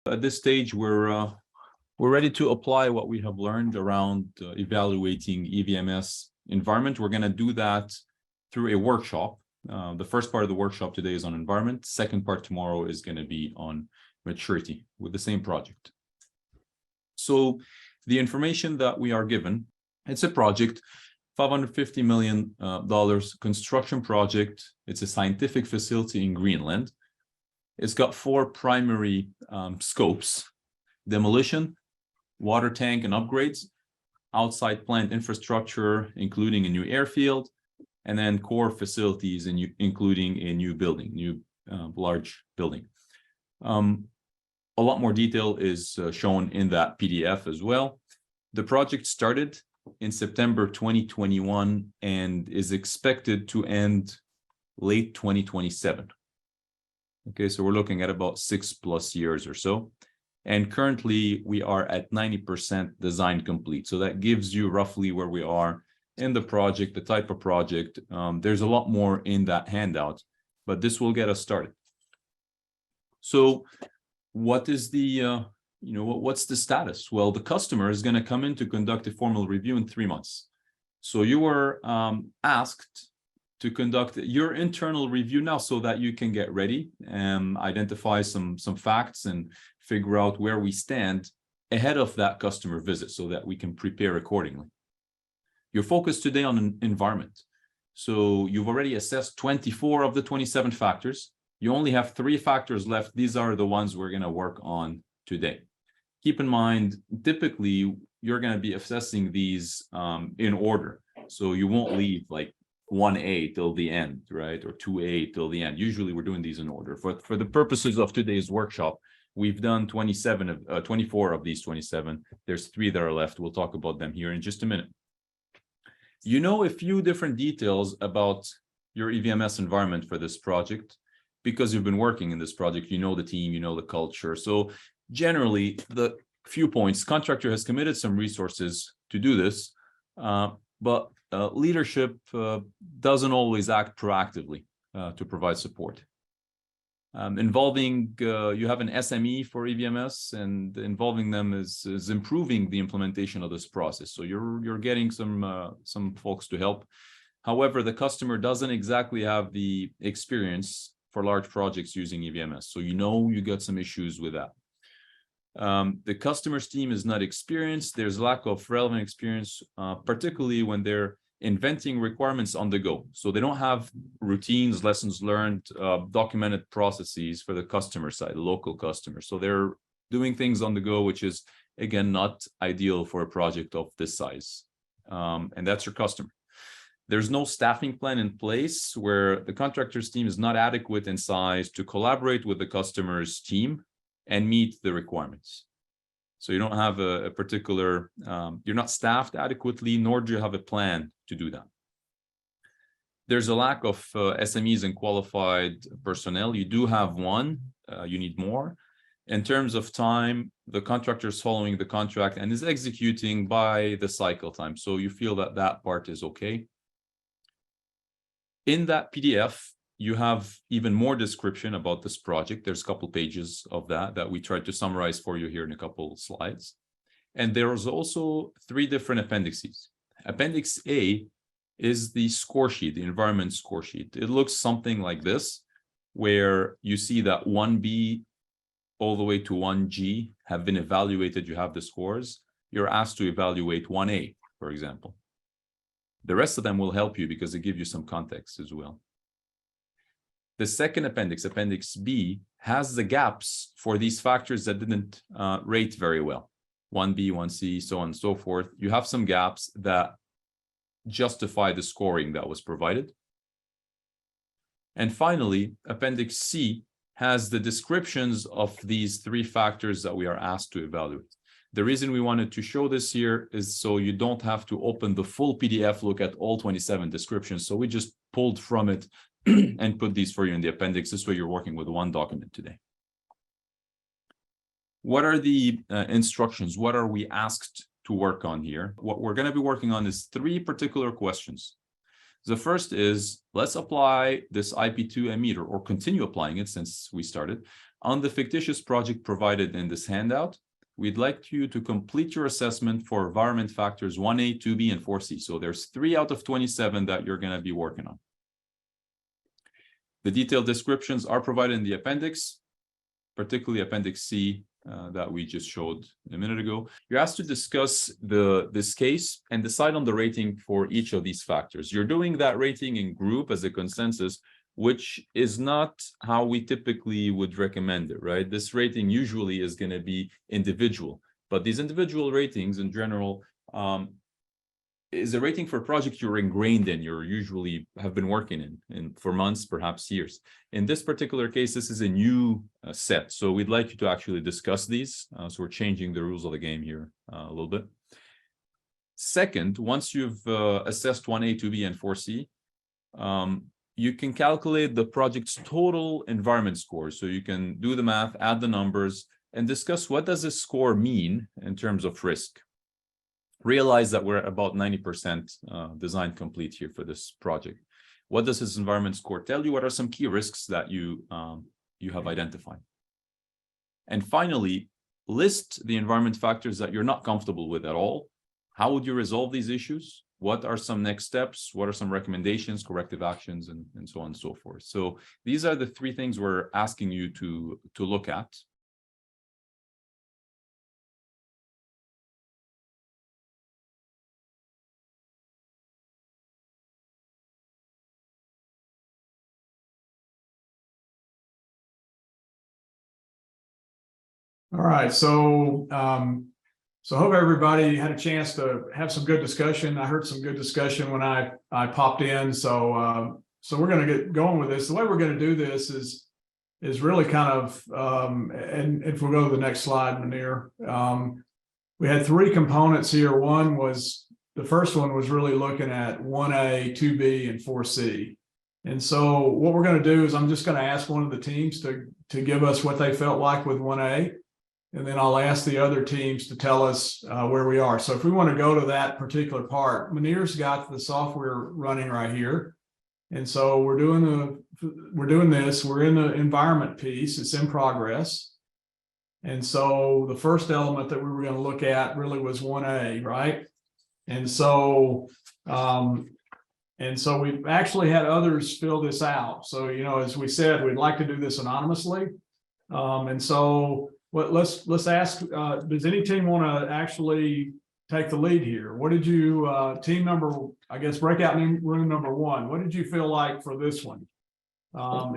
At this stage, we're ready to apply what we have learned around evaluating EVMS environment. We're going to do that through a workshop. The first part of the workshop today is on environment. Second part tomorrow is going to be on maturity with the same project. So the information that we are given, it's a project, $550 million construction project. It's a scientific facility in Greenland. It's got four primary scopes: demolition, water tank and upgrades, outside plant infrastructure, including a new airfield, and then core facilities, including a new building, large building. A lot more detail is shown in that PDF as well. The project started in September 2021 and is expected to end late 2027. Okay, so we're looking at about 6+ years or so. And currently we are at 90% design complete. So that gives you roughly where we are in the project, the type of project. There's a lot more in that handout, but this will get us started. So what is the, what's the status? Well, the customer is going to come in to conduct a formal review in 3 months. So you were asked to conduct your internal review now so that you can get ready and identify some facts and figure out where we stand ahead of that customer visit so that we can prepare accordingly. Your focus today on an environment. So you've already assessed 24 of the 27 factors. You only have 3 factors left. These are the ones we're going to work on today. Keep in mind, typically, you're going to be assessing these in order. So you won't leave like 1A till the end, right? Or 2A till the end. Usually we're doing these in order. For the purposes of today's workshop, we've done 24 of these 27. There's 3 that are left. We'll talk about them here in just a minute. You know a few different details about your EVMS environment for this project because you've been working in this project. You know the team, you know the culture. So generally, the few points, contractor has committed some resources to do this, but leadership doesn't always act proactively to provide support. You have an SME for EVMS, and involving them is improving the implementation of this process. So you're getting some folks to help. However, the customer doesn't exactly have the experience for large projects using EVMS. So you got some issues with that. The customer's team is not experienced. There's lack of relevant experience, particularly when they're inventing requirements on the go. So they don't have routines, lessons learned, documented processes for the customer side, the local customer. So they're doing things on the go, which is, again, not ideal for a project of this size. And that's your customer. There's no staffing plan in place where the contractor's team is not adequate in size to collaborate with the customer's team and meet the requirements. So you don't have a particular, you're not staffed adequately, nor do you have a plan to do that. There's a lack of SMEs and qualified personnel. You do have one, you need more. In terms of time, the contractor is following the contract and is executing by the cycle time. So you feel that that part is okay. In that PDF, you have even more description about this project. There's a couple pages of that we tried to summarize for you here in a couple slides. And there's also 3 different appendices. Appendix A is the score sheet, the environment score sheet. It looks something like this, where you see that 1B all the way to 1G have been evaluated. You have the scores. You're asked to evaluate 1A, for example. The rest of them will help you because they give you some context as well. The second appendix, Appendix B, has the gaps for these factors that didn't rate very well. 1B, 1C, so on and so forth. You have some gaps that justify the scoring that was provided. And finally, Appendix C has the descriptions of these 3 factors that we are asked to evaluate. The reason we wanted to show this here is so you don't have to open the full PDF, look at all 27 descriptions. So we just pulled from it and put these for you in the appendix. This way you're working with one document today. What are the instructions? What are we asked to work on here? What we're going to be working on is 3 particular questions. The first is, let's apply this IP2M meter, or continue applying it since we started, on the fictitious project provided in this handout. We'd like you to complete your assessment for environment factors 1A, 2B, and 4C. So there's 3 out of 27 that you're going to be working on. The detailed descriptions are provided in the appendix, particularly Appendix C that we just showed a minute ago. You're asked to discuss this case and decide on the rating for each of these factors. You're doing that rating in group as a consensus, which is not how we typically would recommend it, right? This rating usually is going to be individual, but these individual ratings in general is a rating for a project you're ingrained in, you're usually have been working in for months, perhaps years. In this particular case, this is a new set, so we'd like you to actually discuss these. So we're changing the rules of the game here a little bit. Second, once you've assessed 1A, 2B, and 4C, you can calculate the project's total environment score. So you can do the math, add the numbers, and discuss what does this score mean in terms of risk. Realize that we're at about 90% design complete here for this project. What does this environment score tell you? What are some key risks that you have identified? And finally, list the environment factors that you're not comfortable with at all. How would you resolve these issues? What are some next steps? What are some recommendations, corrective actions, and so on and so forth? So these are the 3 things we're asking you to look at. All right, so hope everybody had a chance to have some good discussion. I heard some good discussion when I popped in. So we're going to get going with this. The way we're going to do this is really kind of and if we'll go to the next slide, Munir. We had 3 components here. The first one was really looking at 1A, 2B, and 4C. And so what we're going to do is I'm just going to ask one of the teams to give us what they felt like with 1A. And then I'll ask the other teams to tell us where we are. So if we want to go to that particular part, Munir's got the software running right here. And so we're doing this. We're in the environment piece. It's in progress. And so the first element that we were going to look at really was 1A, right? And so we've actually had others fill this out. So, as we said, we'd like to do this anonymously. And so let's ask, does any team want to actually take the lead here? What did you, team number, I guess, breakout room number 1, what did you feel like for this one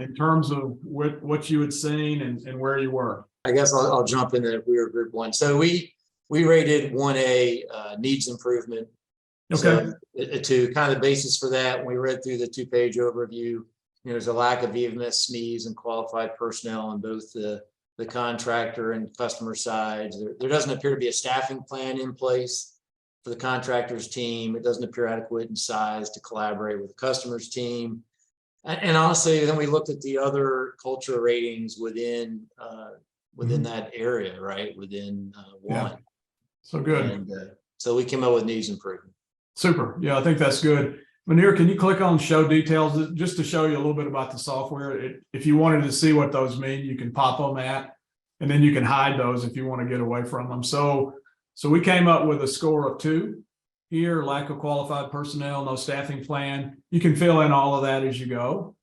in terms of what you had seen and where you were? I guess I'll jump in there if we were group 1. So we rated 1A needs improvement. Okay. So, to kind of the basis for that, when we read through the 2-page overview, there's a lack of EVMS, SMEs, and qualified personnel on both the contractor and customer sides. There doesn't appear to be a staffing plan in place for the contractor's team. It doesn't appear adequate in size to collaborate with the customer's team. And honestly, then we looked at the other culture ratings within that area, right? Within 1. Yeah. So good. And so we came up with needs improvement. Super. Yeah, I think that's good. Munir, can you click on show details just to show you a little bit about the software? If you wanted to see what those mean, you can pop on that, and then you can hide those if you want to get away from them. So we came up with a score of 2 here, lack of qualified personnel, no staffing plan. You can fill in all of that as you go.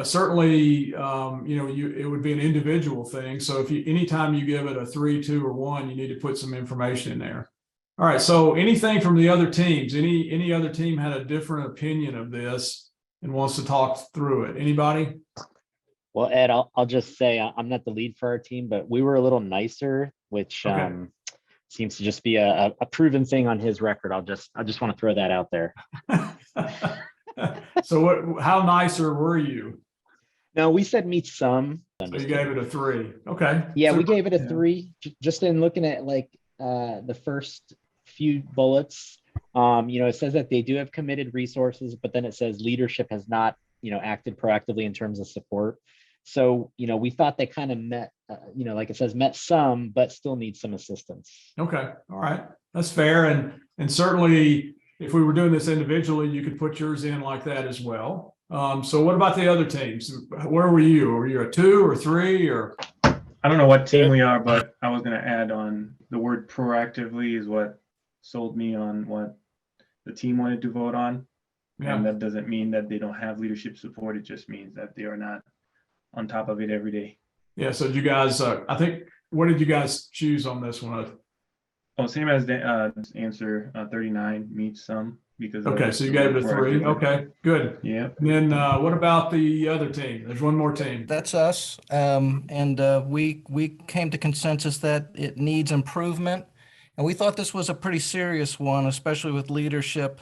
Certainly, it would be an individual thing. So anytime you give it a 3, 2, or 1, you need to put some information in there. All right. So anything from the other teams? Any other team had a different opinion of this and wants to talk through it? Anybody? Well, Ed, I'll just say I'm not the lead for our team, but we were a little nicer, which seems to just be a proven thing on his record. I just want to throw that out there. So how nicer were you? No, we said meet some. So you gave it a 3. Okay. Yeah, we gave it a 3. Just in looking at the first few bullets, it says that they do have committed resources, but then it says leadership has not, acted proactively in terms of support. So, we thought they kind of met, like it says, met some, but still need some assistance. Okay. All right. That's fair. And certainly if we were doing this individually, you could put yours in like that as well. So what about the other teams? Where were you? Were you a 2 or 3 or? I don't know what team we are, but I was going to add on the word proactively is what sold me on what the team wanted to vote on. Yeah. And that doesn't mean that they don't have leadership support. It just means that they are not on top of it every day. Yeah. So you guys, I think, what did you guys choose on this one? Oh, same as the answer 39 meets some because. Okay. So you gave it a 3. Okay, good. Yeah. And then what about the other team? There's one more team. That's us. We came to consensus that it needs improvement. And we thought this was a pretty serious one, especially with leadership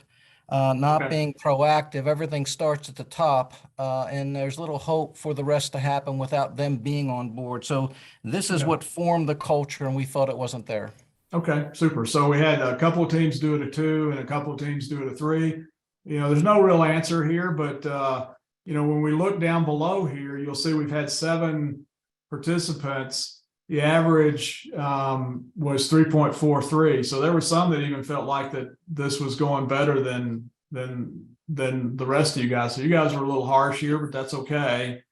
not Okay. being proactive. Everything starts at the top, and there's little hope for the rest to happen without them being on board. So this is Yeah. what formed the culture, and we thought it wasn't there. Okay, super. So we had a couple of teams do it a 2 and a couple of teams do it a 3. You know, there's no real answer here, but you know, when we look down below here, you'll see we've had 7 participants. The average was 3.43. So there were some that even felt like that this was going better than the rest of you guys. So you guys were a little harsh here, but that's okay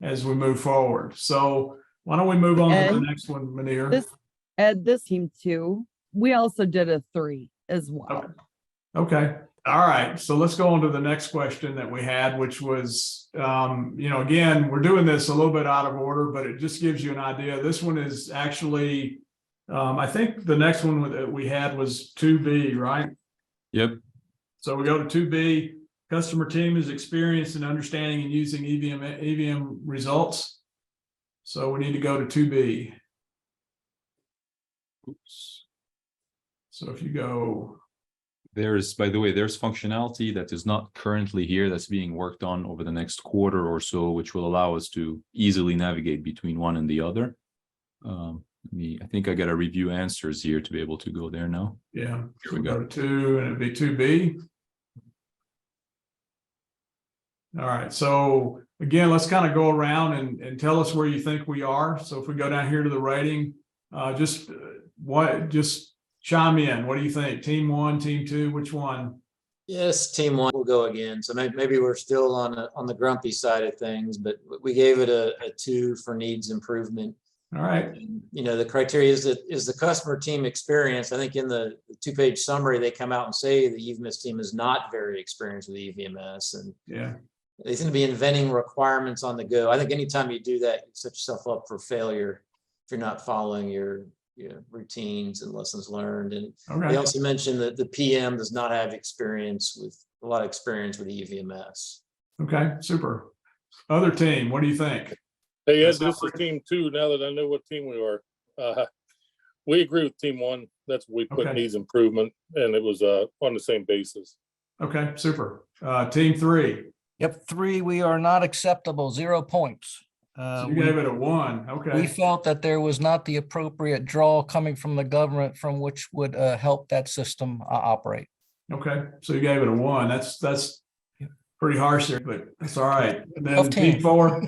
as we move forward. So why don't we move on to the And next one, Manir? This team too, we also did a 3 as well. Okay. All right. So let's go on to the next question that we had, which was, you know, again, we're doing this a little bit out of order, but it just gives you an idea. This one is actually, I think the next one that we had was 2B, right? Yep. So we go to 2B, customer team is experienced in understanding and using EVM results. So we need to go to 2B. Oops. So if you go. There's, by the way, there's functionality that is not currently here that's being worked on over the next quarter or so, which will allow us to easily navigate between one and the other. I think I got to review answers here to be able to go there now. Yeah, Here we go go. to 2 and it'd be 2B. All right, so again, let's kind of go around and tell us where you think we are. So if we go down here to the rating, just chime in. What do you think? Team 1, team 2, which one? Yes, team 1 will go again. So maybe we're still on the grumpy side of things, but we gave it a 2 for needs improvement. All right. And, you know, the criteria is the customer team experience. I think in the 2-page summary, they come out and say the EVMS team is not very experienced with EVMS, and Yeah. they seem to be inventing requirements on the go. I think anytime you do that, you set yourself up for failure if you're not following your routines and lessons learned. And Okay. they also mentioned that the PM does not have a lot of experience with EVMS. Okay, super. Other team, what do you think? Hey, Ed, That's this not is team 2. Now that I know what team we are, we agree with team 1. That's what we put Okay. needs improvement, and it was on the same basis. Okay, super. Team 3. Yep, 3, we are not acceptable, 0 points. So you gave it a 1. Okay. We felt that there was not the appropriate draw coming from the government from which would help that system operate. Okay, so you gave it a 1. That's pretty harsh there, but that's all right. And then Tough team team. 4.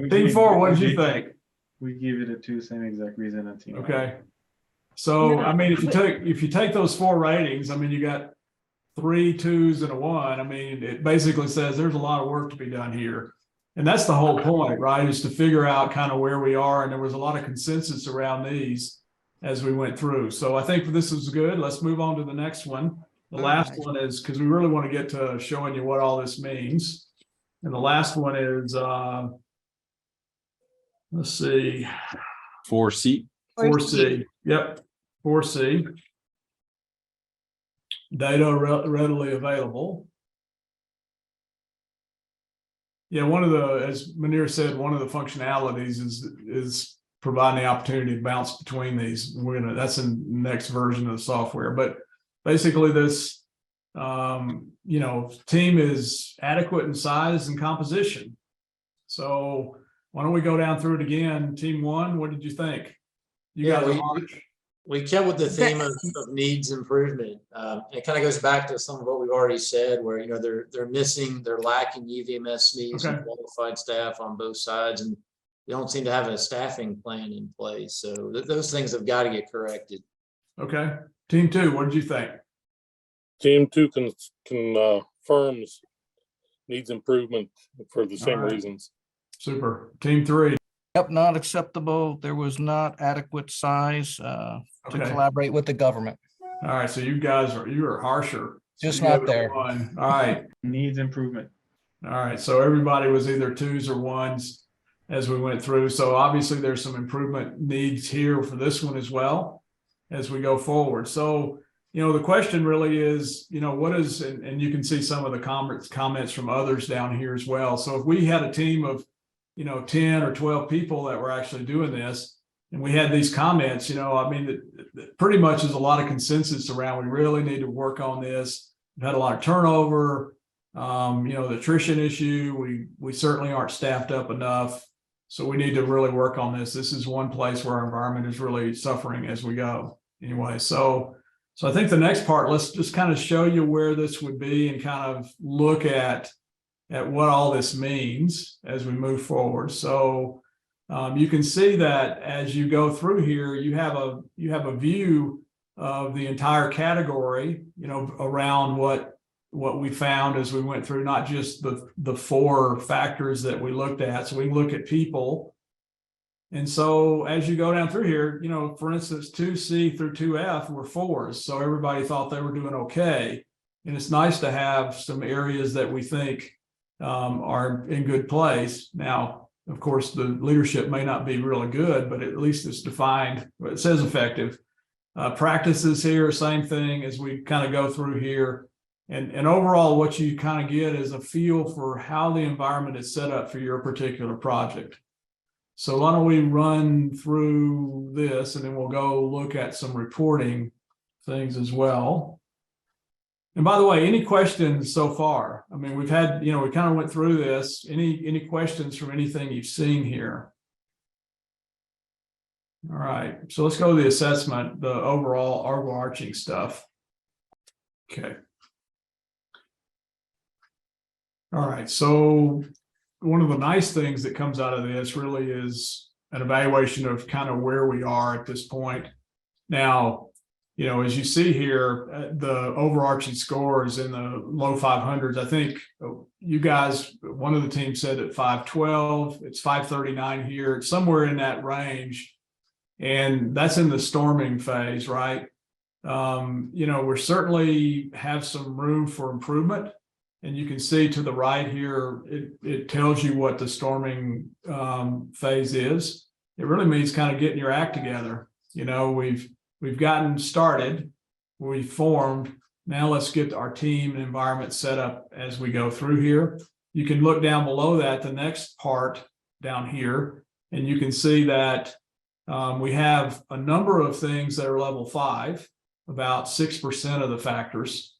Team 4, what did you think? We give it a 2, same exact reason on team. Okay. So, I mean, if you take those 4 ratings, I mean, you got 3 2s and a 1. I mean, it basically says there's a lot of work to be done here. And that's the whole point, right? Is to figure out kind of where we are. And there was a lot of consensus around these as we went through. So I think this is good. Let's move on to the next one. The last one is, because we really want to get to showing you what all this means. And the last one is, let's see, 4C. 4C. Yep, 4C. Data readily available. Yeah, one of the, as Manir said, one of the functionalities is providing the opportunity to bounce between these. That's in the next version of the software. But basically this, you know, team is adequate in size and composition. So why don't we go down through it again? Team 1, what did you think? You Yeah, guys are harsh. We kept with the theme of needs improvement. It kind of goes back to some of what we've already said, where, you know, they're lacking EVMS SMEs and qualified staff on both sides, and they don't seem to have a staffing plan in place. So those things have got to get corrected. Okay. Team 2, what did you think? Team two confirms needs improvement for the same right. reasons. Super. Team three. Yep, not acceptable. There was not adequate size to Okay. collaborate with the government. All right. So you are harsher. So Just you go not to there. 1. All right. Needs improvement. All right. So everybody was either 2s or 1s as we went through. So obviously there's some improvement needs here for this one as well as we go forward. So, the question really is, what is, and you can see some of the comments from others down here as well. So if we had a team of, 10 or 12 people that were actually doing this, and we had these comments, pretty much is a lot of consensus around, we really need to work on this. We've had a lot of turnover, the attrition issue, we certainly aren't staffed up enough. So we need to really work on this. This is one place where our environment is really suffering as we go. Anyway, so I think the next part, let's just kind of show you where this would be and kind of look at what all this means as we move forward. So you can see that as you go through here, you have a view of the entire category, around what we found as we went through, not just the 4 factors that we looked at. So we can look at people. And so as you go down through here, for instance, 2C through 2F were 4s. So everybody thought they were doing okay. And it's nice to have some areas that we think are in good place. Now, of course, the leadership may not be really good, but at least it's defined. It says effective. Practices here, same thing as we kind of go through here. And overall, what you kind of get is a feel for how the environment is set up for your particular project. So why don't we run through this and then we'll go look at some reporting things as well. And by the way, any questions so far? I mean, we've had, we kind of went through this. Any questions from anything you've seen here? All right, so let's go to the assessment, the overall overarching stuff. Okay. All right, so one of the nice things that comes out of this really is an evaluation of kind of where we are at this point. Now, as you see here, the overarching score is in the low 500s. I think you guys, one of the teams said at 512, it's 539 here, it's somewhere in that range. And that's in the storming phase, right? We certainly have some room for improvement. And you can see to the right here, it tells you what the storming phase is. It really means kind of getting your act together. We've gotten started, we've formed. Now let's get our team and environment set up as we go through here. You can look down below that, the next part down here, and you can see that we have a number of things that are level 5, about 6% of the factors.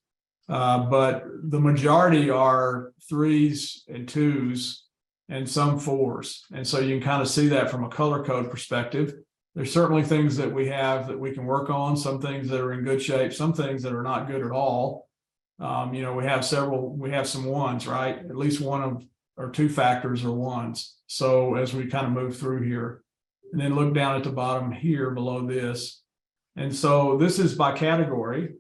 But the majority are 3s and 2s and some 4s. And so you can kind of see that from a color code perspective. There's certainly things that we have that we can work on, some things that are in good shape, some things that are not good at all. We have some 1s, right? At least one or 2 factors are 1s. So as we kind of move through here, and then look down at the bottom here below this. And so this is by category.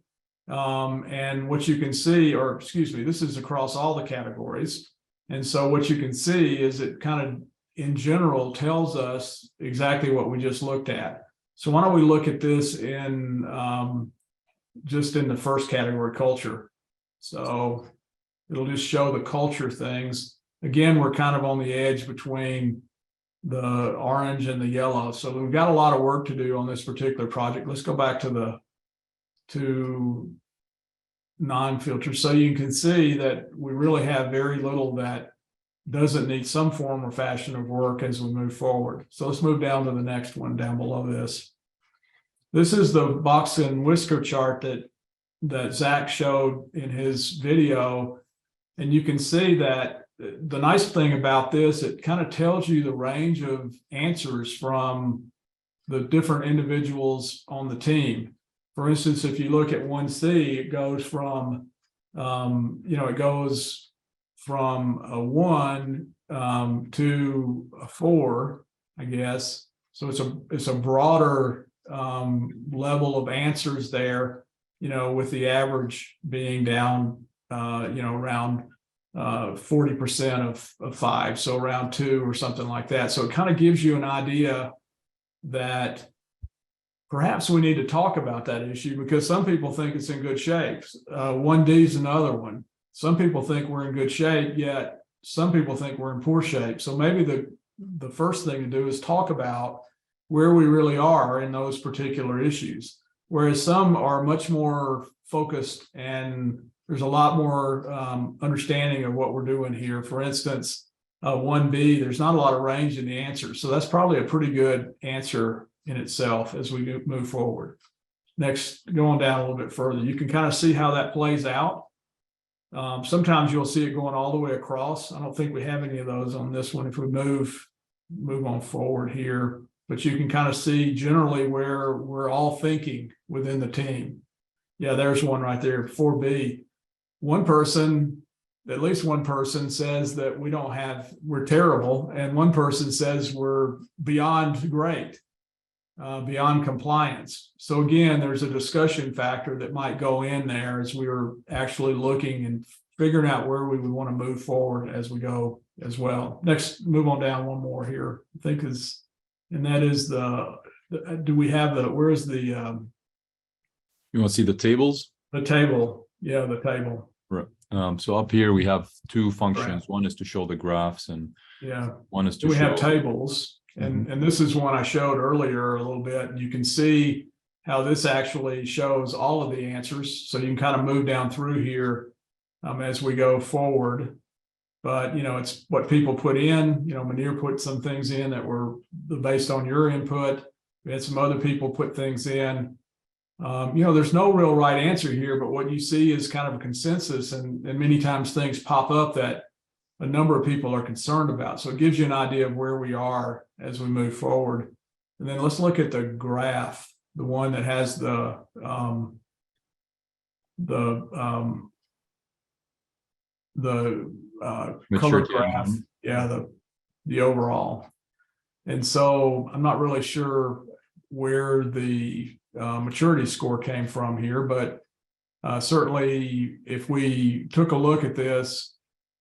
And what you can see, this is across all the categories. And so what you can see is it kind of, in general, tells us exactly what we just looked at. So why don't we look at this in just in the first category, culture. So it'll just show the culture things. Again, we're kind of on the edge between the orange and the yellow. So we've got a lot of work to do on this particular project. Let's go back to non-filter. So you can see that we really have very little that doesn't need some form or fashion of work as we move forward. So let's move down to the next one down below this. This is the box and whisker chart that Zach showed in his video. And you can see that the nice thing about this, it kind of tells you the range of answers from the different individuals on the team. For instance, if you look at 1C, it goes from, a 1 to a 4, I guess. So it's a broader level of answers there. with the average being down, around 40% of 5, so around 2 or something like that. So it kind of gives you an idea that perhaps we need to talk about that issue, because some people think it's in good shape. 1D is another one. Some people think we're in good shape, yet some people think we're in poor shape. So maybe the first thing to do is talk about where we really are in those particular issues. Whereas some are much more focused and there's a lot more understanding of what we're doing here. For instance, 1B, there's not a lot of range in the answers. So that's probably a pretty good answer in itself as we move forward. Next, going down a little bit further, you can kind of see how that plays out. Sometimes you'll see it going all the way across. I don't think we have any of those on this one. If we move on forward here, but you can kind of see generally where we're all thinking within the team. Yeah, there's one right there, 4B. One person, at least one person says that we're terrible. And one person says we're beyond great, beyond compliance. So again, there's a discussion factor that might go in there as we were actually looking and figuring out where we would want to move forward as we go as well. Next, move on down one more here. I think and that is do we have where is the, You want to see the tables? the table? Yeah, the table. Right. So up here we have two functions. Graph. One is to show the graphs, and Yeah. one is to We show. have tables, and this is one I showed earlier a little bit. You can see how this actually shows all of the answers. So you can kind of move down through here as we go forward. But, it's what people put in. Manir put some things in that were based on your input. We had some other people put things in. There's no real right answer here, but what you see is kind of a consensus, and many times things pop up that a number of people are concerned about. So it gives you an idea of where we are as we move forward. And then let's look at the graph, the one that has the color Maturity. graph. Yeah, the overall. And so I'm not really sure where the maturity score came from here, but certainly if we took a look at this,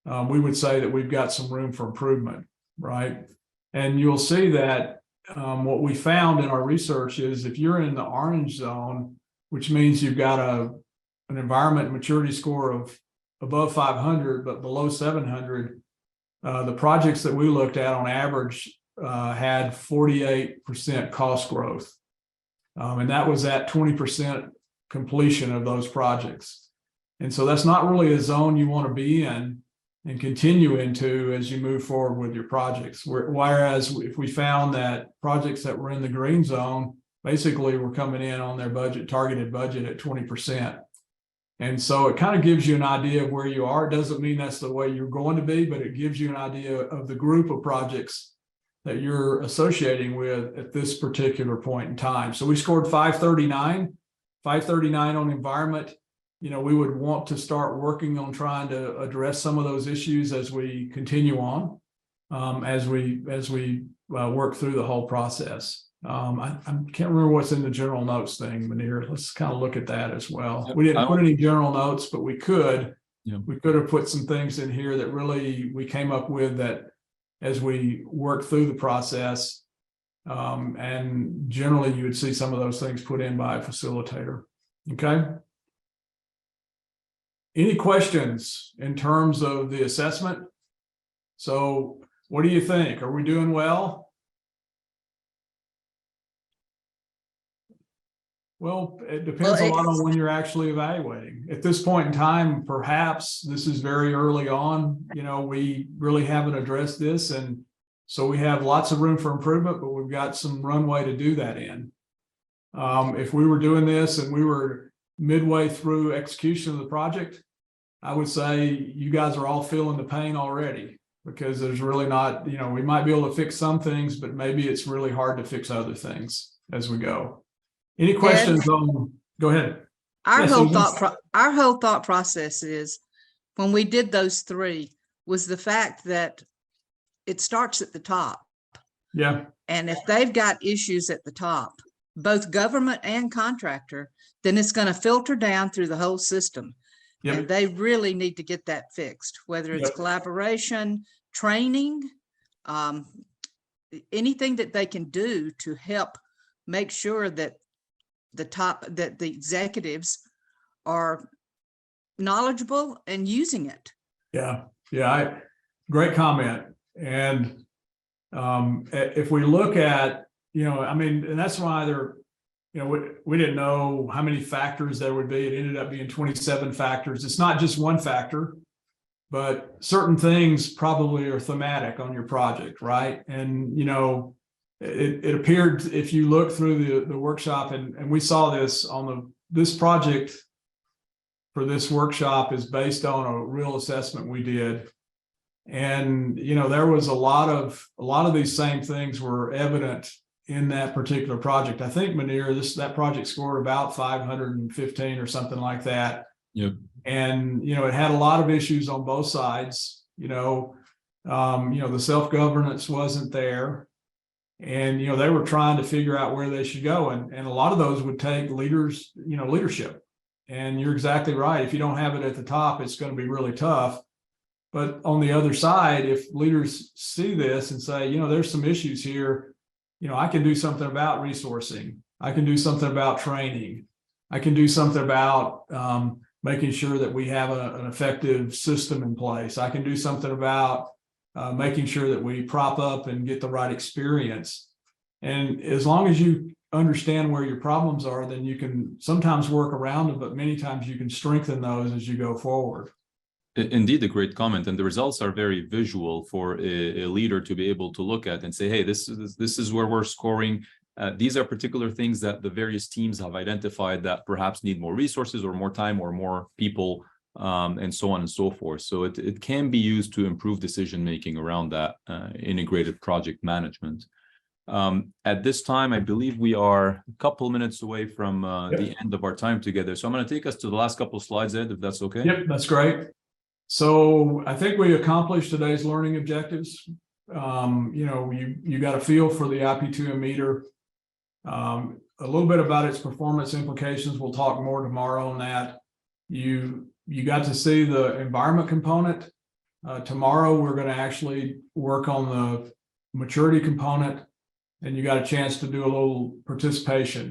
we would say that we've got some room for improvement, right? And you'll see that what we found in our research is if you're in the orange zone, which means you've got an environment maturity score of above 500 but below 700, the projects that we looked at on average had 48% cost growth. And that was at 20% completion of those projects. And so that's not really a zone you want to be in and continue into as you move forward with your projects. Whereas if we found that projects that were in the green zone basically were coming in on their targeted budget at 20%. And so it kind of gives you an idea of where you are. It doesn't mean that's the way you're going to be, but it gives you an idea of the group of projects that you're associating with at this particular point in time. So we scored 539 on environment. We would want to start working on trying to address some of those issues as we continue on, as we work through the whole process. I can't remember what's in the general notes thing, Manir. Let's kind of look at that as well. We didn't put any general notes, but we could. Yeah. We could have put some things in here that really we came up with that as we work through the process. And generally you would see some of those things put in by a facilitator. Okay. Any questions in terms of the assessment? So what do you think? Are we doing well? Well, it depends a lot on when you're actually evaluating. At this point in time, perhaps this is very early on. We really haven't addressed this. And so we have lots of room for improvement, but we've got some runway to do that in. If we were doing this and we were midway through execution of the project, I would say you guys are all feeling the pain already, because there's really not, we might be able to fix some things, but maybe it's really hard to fix other things as we go. Any questions on? Go ahead. Our Yes, whole Susan? our whole thought process is when we did those three was the fact that it starts at the top. Yeah. And if they've got issues at the top, both government and contractor, then it's going to filter down through the whole system. Yep. And they really need to get that fixed, whether it's Yep. collaboration, training, anything that they can do to help make sure that the executives are knowledgeable and using it. Yeah, yeah, great comment. And if we look at, I mean, and that's why we didn't know how many factors there would be. It ended up being 27 factors. It's not just one factor, but certain things probably are thematic on your project, right? And, it appeared, if you look through the workshop, and we saw this on this project for this workshop is based on a real assessment we did. And, there was a lot of these same things were evident in that particular project. I think METRR, that project scored about 515 or something like that. Yep. And, it had a lot of issues on both sides. The self-governance wasn't there. And, they were trying to figure out where they should go. And a lot of those would take leadership. And you're exactly right. If you don't have it at the top, it's going to be really tough. But on the other side, if leaders see this and say, there's some issues here, I can do something about resourcing. I can do something about training. I can do something about making sure that we have an effective system in place. I can do something about making sure that we prop up and get the right experience. And as long as you understand where your problems are, then you can sometimes work around them, but many times you can strengthen those as you go forward. Indeed, a great comment, and the results are very visual for a leader to be able to look at and say, hey, this is where we're scoring. These are particular things that the various teams have identified that perhaps need more resources or more time or more people, and so on and so forth. So it can be used to improve decision-making around that integrated project management. At this time, I believe we are a couple minutes away from the end of our time together. So I'm going to take us to the last couple of slides, Ed, if that's okay. Yep, that's great. So I think we accomplished today's learning objectives. You got a feel for the IP2M meter. A little bit about its performance implications. We'll talk more tomorrow on that. You got to see the environment component. Tomorrow, we're going to actually work on the maturity component, and you got a chance to do a little participation.